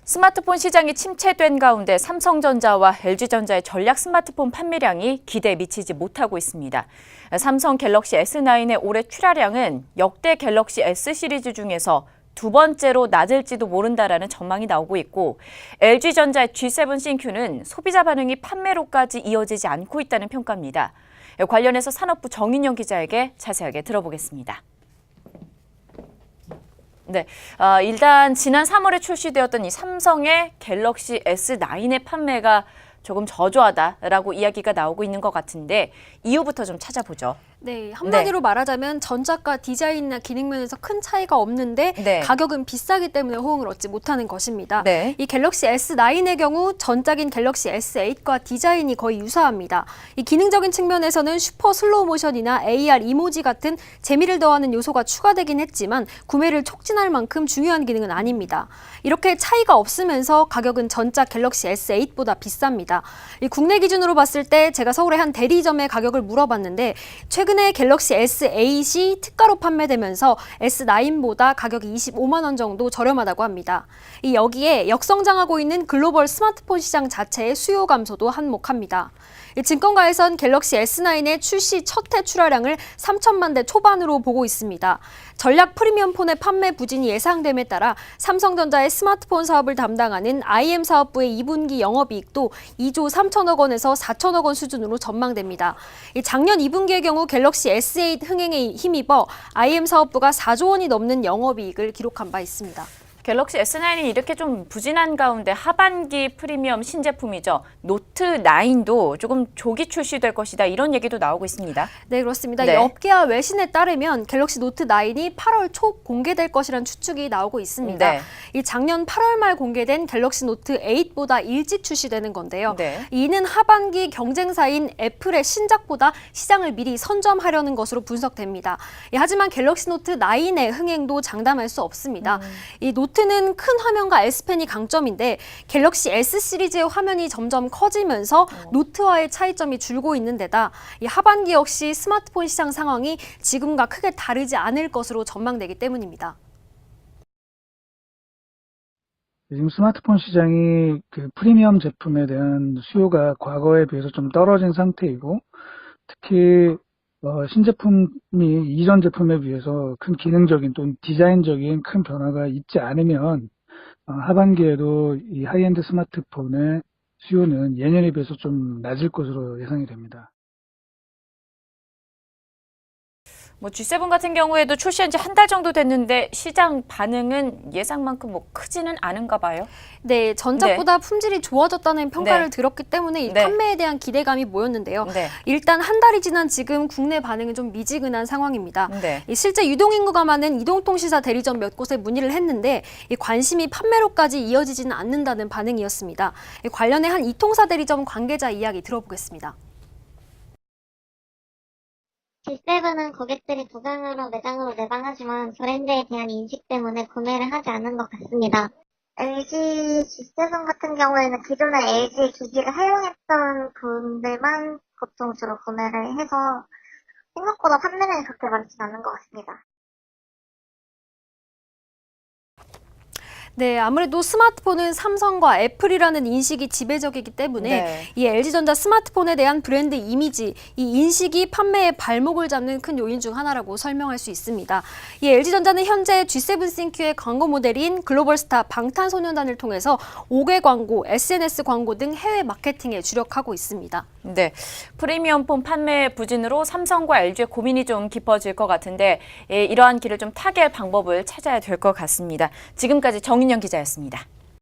스마트폰 시장이 침체된 가운데 삼성전자와 LG전자의 전략 스마트폰 판매량이 기대에 미치지 못하고 있습니다. 삼성 갤럭시 S9의 올해 출하량은 역대 갤럭시 S 시리즈 중에서 두 번째로 낮을지도 모른다라는 전망이 나오고 있고, LG전자의 G7 싱큐는 소비자 반응이 판매로까지 이어지지 않고 있다는 평가입니다. 관련해서 산업부 정인영 기자에게 자세하게 들어보겠습니다. 네, 일단 지난 3월에 출시되었던 이 삼성의 갤럭시 S9의 판매가 조금 저조하다라고 이야기가 나오고 있는 것 같은데 이유부터 좀 찾아보죠. 네, 한마디로 말하자면 전작과 디자인이나 기능 면에서 큰 차이가 없는데 가격은 비싸기 때문에 호응을 얻지 못하는 것입니다. 이 갤럭시 S9의 경우 전작인 갤럭시 S8과 디자인이 거의 유사합니다. 이 기능적인 측면에서는 슈퍼 슬로우 모션이나 AR 이모지 같은 재미를 더하는 요소가 추가되긴 했지만 구매를 촉진할 만큼 중요한 기능은 아닙니다. 이렇게 차이가 없으면서 가격은 전작 갤럭시 S8보다 비쌉니다. 이 국내 기준으로 봤을 때 제가 서울의 한 대리점의 가격을 물어봤는데 최근에 갤럭시 S8이 특가로 판매되면서 S9보다 가격이 25만 원 정도 저렴하다고 합니다. 여기에 역성장하고 있는 글로벌 스마트폰 시장 자체의 수요 감소도 한몫합니다. 증권가에선 갤럭시 S9의 출시 첫 해 출하량을 3천만 대 초반으로 보고 있습니다. 전략 프리미엄 폰의 판매 부진이 예상됨에 따라 삼성전자의 스마트폰 사업을 담당하는 IM 사업부의 2분기 영업이익도 2조 3천억 원에서 4천억 원 수준으로 전망됩니다. 작년 2분기의 경우 갤럭시 S8 흥행에 힘입어 IM 사업부가 4조 원이 넘는 영업이익을 기록한 바 있습니다. 갤럭시 S9이 이렇게 좀 부진한 가운데 하반기 프리미엄 신제품이죠. 노트9도 조금 조기 출시될 것이다, 이런 얘기도 나오고 있습니다. 네, 그렇습니다. 이 업계와 외신에 따르면 갤럭시 노트9이 8월 초 공개될 것이라는 추측이 나오고 있습니다. 이 작년 8월 말 공개된 갤럭시 노트8보다 일찍 출시되는 건데요. 이는 하반기 경쟁사인 애플의 신작보다 시장을 미리 선점하려는 것으로 분석됩니다. 하지만 갤럭시 노트9의 흥행도 장담할 수 없습니다. 이 노트는 큰 화면과 S펜이 강점인데 갤럭시 S 시리즈의 화면이 점점 커지면서 노트와의 차이점이 줄고 있는 데다 이 하반기 역시 스마트폰 시장 상황이 지금과 크게 다르지 않을 것으로 전망되기 때문입니다. 지금 스마트폰 시장이 그 프리미엄 제품에 대한 수요가 과거에 비해서 좀 떨어진 상태이고, 특히 신제품이 이전 제품에 비해서 큰 기능적인 또는 디자인적인 큰 변화가 있지 않으면 하반기에도 이 하이엔드 스마트폰의 수요는 예년에 비해서 좀 낮을 것으로 예상이 됩니다. G7 같은 경우에도 출시한 지 한 달 정도 됐는데 시장 반응은 예상만큼 크지는 않은가 봐요. 네, 전작보다 품질이 좋아졌다는 평가를 들었기 때문에 이 판매에 대한 기대감이 모였는데요. 일단 한 달이 지난 지금 국내 반응은 좀 미지근한 상황입니다. 실제 유동인구가 많은 이동통신사 대리점 몇 곳에 문의를 했는데 이 관심이 판매로까지 이어지지는 않는다는 반응이었습니다. 관련해 한 이통사 대리점 관계자 이야기 들어보겠습니다. G7은 고객들이 도장으로 매장으로 내방하지만 브랜드에 대한 인식 때문에 구매를 하지 않는 것 같습니다. LG G7 같은 경우에는 기존에 LG 기기를 사용했던 분들만 보통 주로 구매를 해서 생각보다 판매량이 그렇게 많지는 않은 것 같습니다. 네, 아무래도 스마트폰은 삼성과 애플이라는 인식이 지배적이기 때문에 이 LG전자 스마트폰에 대한 브랜드 이미지, 이 인식이 판매의 발목을 잡는 큰 요인 중 하나라고 설명할 수 있습니다. 이 LG전자는 현재 G7 싱큐의 광고 모델인 글로벌 스타 방탄소년단을 통해서 5개 광고, SNS 광고 등 해외 마케팅에 주력하고 있습니다. 네, 프리미엄폰 판매 부진으로 삼성과 LG의 고민이 좀 깊어질 것 같은데 이러한 길을 좀 타개할 방법을 찾아야 될 것 같습니다. 지금까지 정인영 기자였습니다.